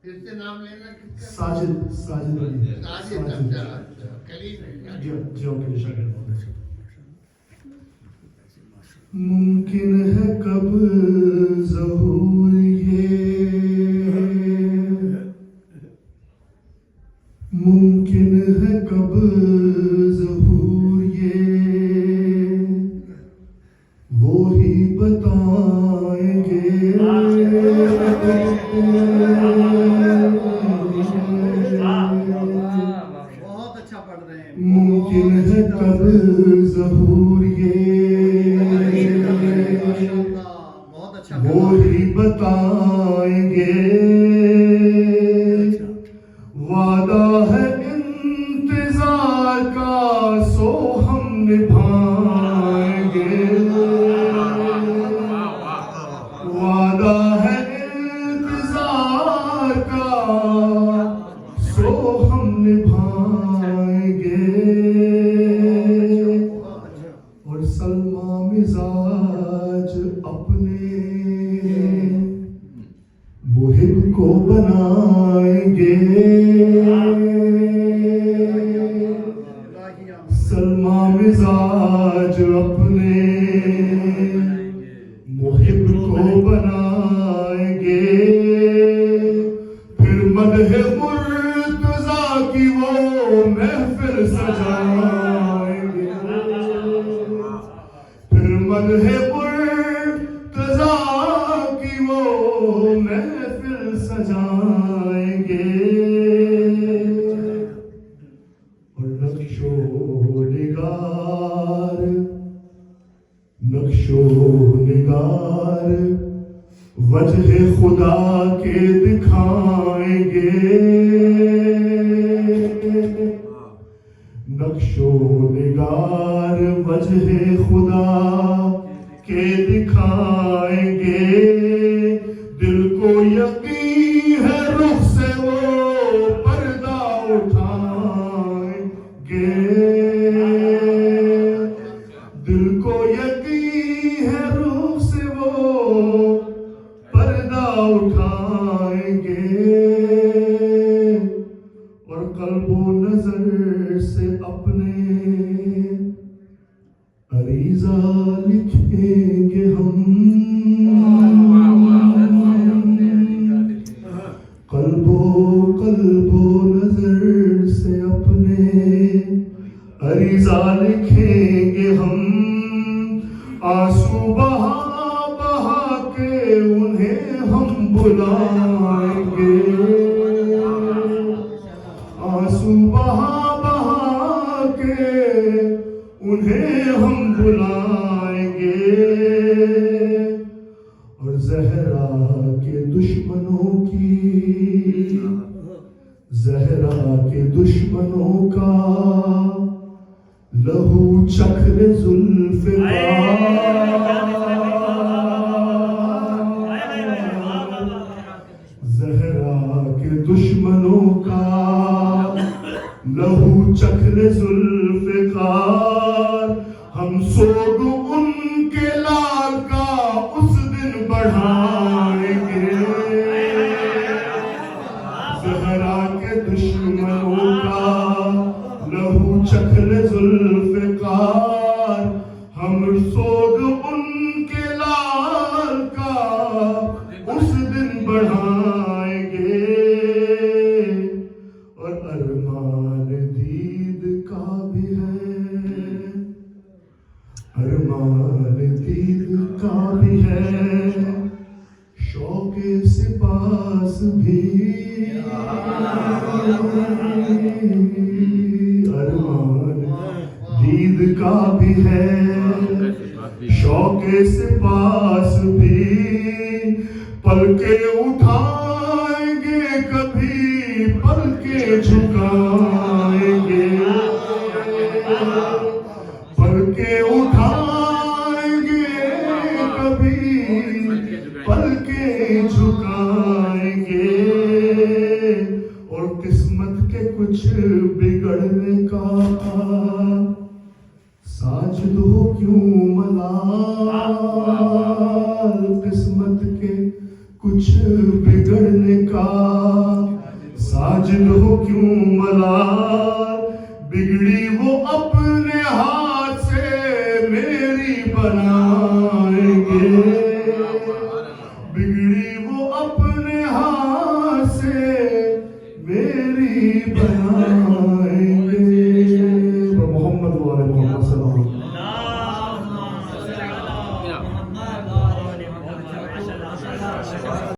پھر سے نام لینا کس کا؟ ساجد علی. ساجد. اچھا کلیم ہے. جی اوکے شاگرد. ممکن ہے کب ظہور یہ، ممکن ہے کب ظہور یہ، وہی بتائیں گے. بہت اچھا پڑھ رہے ہیں. ممکن ہے کب ظہور یہ، بہت اچھا. وہی بتائیں گے. وعدہ ہے انتظار کا سو ہم نبھائیں گے. وعدہ ہے انتظار کا سو ہم نبھائیں گے. اور سلما مزاج اپنے محب کو بنائیں گے. سلما مزاج اپنے محب کو بنائیں گے. پھر مدح مرتضیٰ کی وہ محفل سجائیں گے. پھر مدح مرتضیٰ کی وہ محفل سجائیں گے. اور نقش و نگار وجہ خدا کے دکھائیں گے. نقش و نگار وجہ خدا کے دکھائیں گے. دل کو یقین ہے رخ سے وہ پردہ اٹھائیں گے. دل کو یقین ہے رخ سے وہ پردہ اٹھائیں گے. اور قلب و نظر سے اپنے عریضہ لکھیں گے ہم. قلب و نظر سے اپنے عریضہ لکھیں گے ہم. آنسو بہا بہا کے انہیں ہم بلائیں گے. آنسو بہا بہا کے انہیں ہم بلائیں گے. اور زہرا کے دشمنوں کی، زہرا کے دشمنوں کا لہو چکر زلف زہرا کے دشمنوں کا لہو چکر ذوالفقار. ہم سوگ ان کے لال کا اس دن بڑھائیں گے. زہرا کے دشمنوں کا لہو چکر ذوالفقار. ہم سوگ ان کے لال کا اس دن بڑھائیں گے. اور ارمان دید کا بھی ہے، ارمان دید کا بھی ہے، شوق سپاس بھی. ارمان دید کا بھی ہے، شوق سپاس بھی. پلکیں اٹھائیں گے کبھی پلکیں جھکائیں گے. پلکیں اٹھائیں گے کبھی پلکیں جھکائیں گے. اور قسمت کے کچھ بگڑنے کا ساجد ہو کیوں ملال. قسمت کے کچھ بگڑنے کا ساجد ہو کیوں ملال بگڑی وہ اپنے ہاتھ سے میری بنائیں گے بگڑی وہ اپنے ہاتھ سے میری بنائیں گے محمد والے محمد